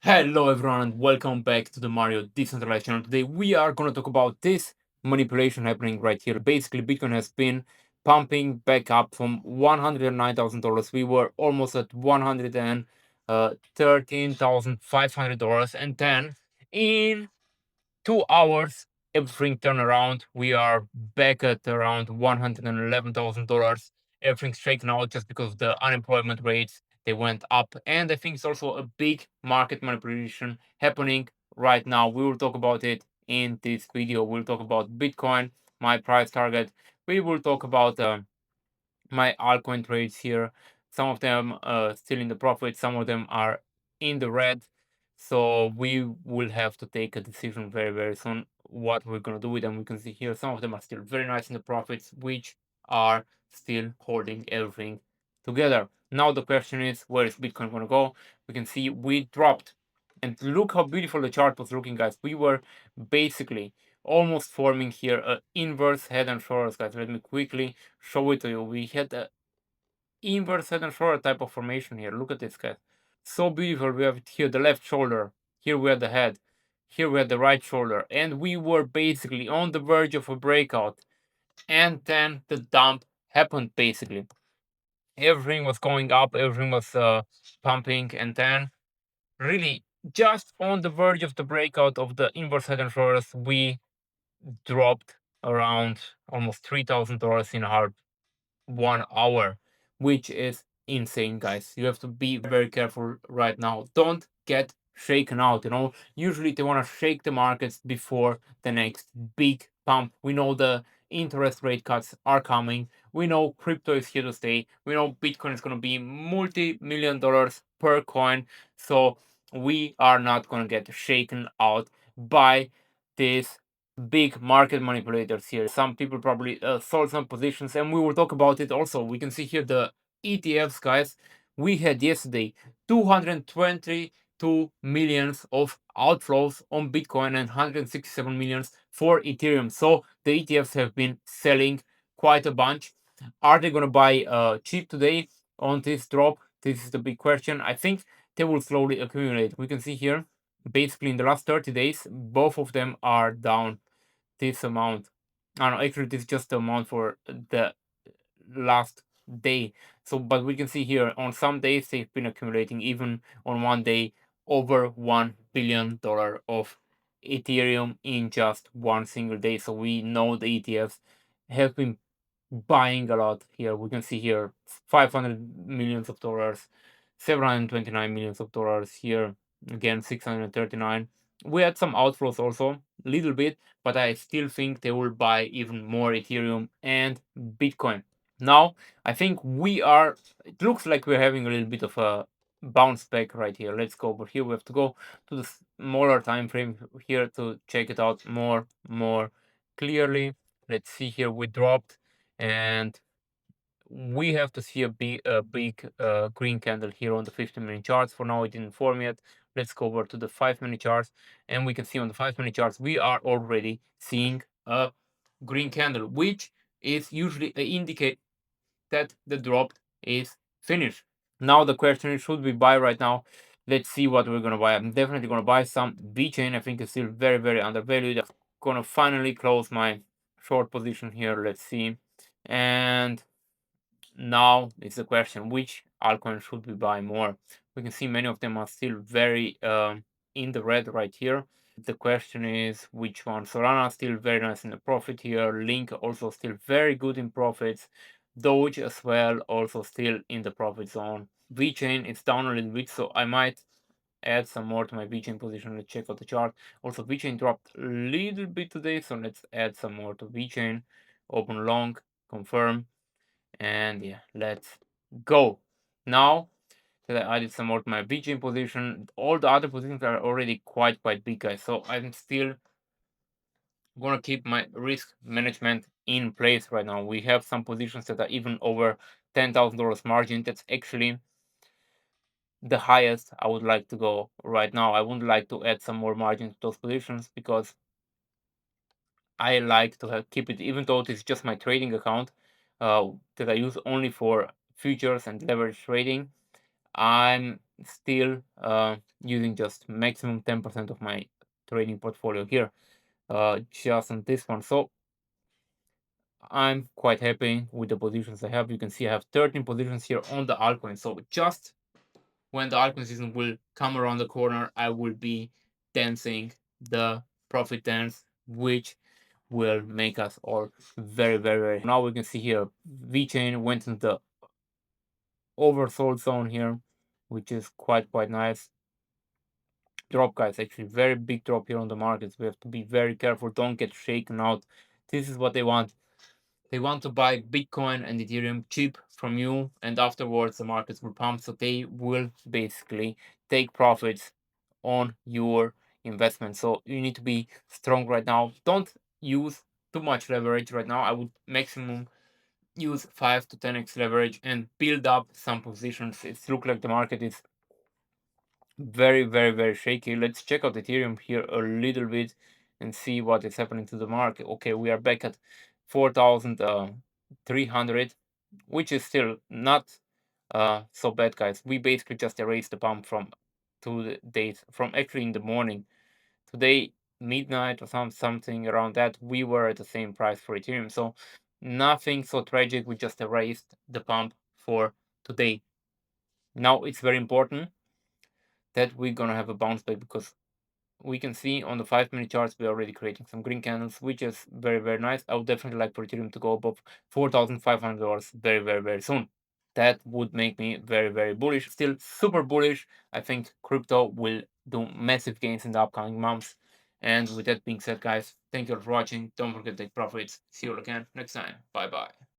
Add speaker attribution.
Speaker 1: Hello everyone and welcome back to the Mario Decentralized channel. Today we are going to talk about this manipulation happening right here. Basically, Bitcoin has been pumping back up from $109,000. We were almost at $113,500, and then in 2 hours everything turned around. We are back at around $111,000. Everything's shaken out just because the unemployment rates they went up, and I think it's also a big market manipulation happening right now. We will talk about it in this video. We'll talk about Bitcoin, my price target. We will talk about my altcoin trades here. Some of them still in the profit, some of them are in the red. So we will have to take a decision very, very soon what we're gonna do with them. We can see here some of them are still very nice in the profits, which are still holding everything together. Now the question is, where is Bitcoin gonna go? We can see we dropped. And look how beautiful the chart was looking, guys. We were basically almost forming here a inverse head and shoulders, guys. Let me quickly show it to you. We had a inverse head and shoulder type of formation here. Look at this, guys. So beautiful. We have here the left shoulder. Here we have the head. Here we have the right shoulder. And we were basically on the verge of a breakout. And then the dump happened, basically. Everything was going up. Everything was pumping. And then really just on the verge of the breakout of the inverse head and shoulders, we dropped around almost $3,000 in hard 1 hour, which is insane, guys. You have to be very careful right now. Don't get shaken out. Usually they want to shake the markets before the next big pump. We know the interest rate cuts are coming. We know crypto is here to stay. We know Bitcoin is going to be multi-million dollars per coin. So we are not going to get shaken out by this big market manipulators here. Some people probably sold some positions, and we will talk about it also. We can see here the ETFs, guys. We had yesterday 222 millions of outflows on Bitcoin and 167 millions for Ethereum. So the ETFs have been selling quite a bunch. Are they going to buy cheap today on this drop? This is the big question. I think they will slowly accumulate. We can see here basically in the last 30 days both of them are down this amount. I don't know, actually this is just the amount for the last day. So but we can see here on some days they've been accumulating, even on one day, over $1 billion of Ethereum in just one single day. So we know the ETFs have been buying a lot here. We can see here 500 millions of dollars, 729 millions of dollars here, again 639. We had some outflows also, little bit, but I still think they will buy even more Ethereum and Bitcoin. Now I think it looks like we're having a little bit of a bounce back right here. Let's go over here. We have to go to the smaller time frame here to check it out more clearly. Let's see here, we dropped, and we have to see a big green candle here on the 15-minute charts. For now it didn't form yet. Let's go over to the 5-minute charts, and we can see on the 5-minute charts we are already seeing a green candle, which is usually an indicate that the drop is finished. Now the question is, should we buy right now? Let's see what we're gonna buy. I'm definitely gonna buy some VeChain. I think it's still very, very undervalued. I'm gonna finally close my short position here. Let's see. And now it's the question, which altcoin should we buy more? We can see many of them are still very in the red right here. The question is which one. Solana still very nice in the profit here. Link also still very good in profits. Doge as well, also still in the profit zone. VeChain, it's down a little bit, so I might add some more to my VeChain position. Let's check out the chart. Also, VeChain dropped a little bit today, so let's add some more to VeChain. Open long, confirm, and yeah, let's go. Now that I added some more to my VeChain position, all the other positions are already quite big, guys. So I'm still gonna keep my risk management in place right now. We have some positions that are even over $10,000 margin. That's actually the highest I would like to go right now. I wouldn't like to add some more margin to those positions because I like to keep it, even though it's just my trading account that I use only for futures and leverage trading. I'm still using just maximum 10% of my trading portfolio here, just on this one. So I'm quite happy with the positions I have. You can see I have 13 positions here on the altcoin. So just when the altcoin season will come around the corner, I will be dancing the profit dance, which will make us all very, very, very. Now we can see here VeChain went into the oversold zone here, which is quite nice. Drop, guys, actually very big drop here on the markets. We have to be very careful, don't get shaken out. This is what they want. They want to buy Bitcoin and Ethereum cheap from you, and afterwards the markets will pump, so they will basically take profits on your investment. So you need to be strong right now. Don't use too much leverage right now. I would maximum use 5 to 10x leverage and build up some positions. It looks like the market is very, very, very shaky. Let's check out Ethereum here a little bit and see what is happening to the market. Okay, we are back at 4,300, which is still not so bad, guys. We basically just erased the pump from the date from actually in the morning. Today, midnight or something around that, we were at the same price for Ethereum. So nothing so tragic. We just erased the pump for today. Now it's very important that we're gonna have a bounce back, because we can see on the 5-minute charts we're already creating some green candles, which is very, very nice. I would definitely like for Ethereum to go above $4,500 very, very, very soon. That would make me very, very bullish. Still super bullish. I think crypto will do massive gains in the upcoming months. And with that being said, guys, thank you for watching. Don't forget to take profits. See you again next time. Bye bye.